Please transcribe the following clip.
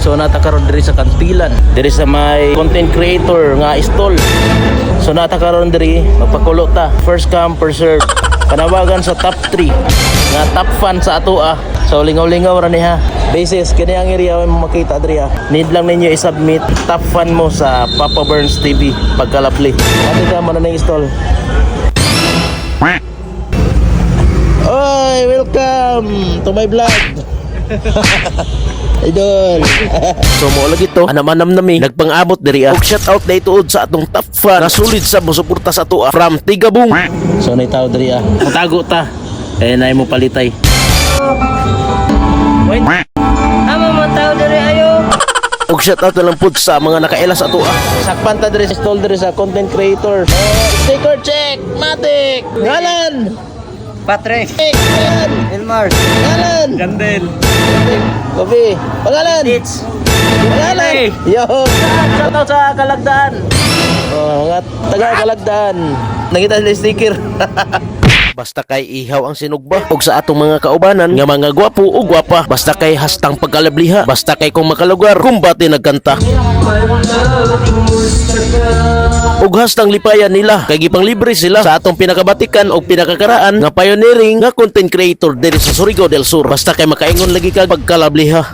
So natakaroon diri sa Kantilan, diri sa may content creator nga stall. So natakaroon diri magpakulo ta. First come first serve. Panawagan sa top 3 nga top fan sa atoa. So lingaw-lingaw ra ni ha. Basis kini ang area mo makita diri ha. Need lang ninyo i-submit top fan mo sa Papa Burns TV pagkalapli. Ate ka man na stall. Oy, welcome to my vlog. Idol. So mo lagi to anamanam nami nagpang-abot diri og shout out day tuod sa atong top fan na sulit sa mosuporta sa atoa from Tigabung. So nay tao diri mutago ta eh nay mo palitay. Wait. Amo mo tao diri ayo. Og shout out na lang pud sa mga nakaila sa atoa. Sakpan ta diri sa stall diri sa content creator. Sticker check, Matic. Ngalan. Patrick, Ngalan. Elmar, Ngalan. Gandel, Kopi. Pangalan. Tits, Pangalan. Yo. Shout out sa Kalagdaan. Oh, mga taga Kalagdaan. Nakita sila sticker. Basta kay ihaw ang sinugba og sa atong mga kaubanan nga mga gwapo o gwapa, basta kay hastang pagkalabliha, basta kay kung makalugar kumbati nagkanta og hastang lipayan nila kay gipang libre sila sa atong pinakabatikan og pinakakaraan nga pioneering nga content creator diri sa Surigao del Sur, basta kay makaingon lagi kag pagkalabliha.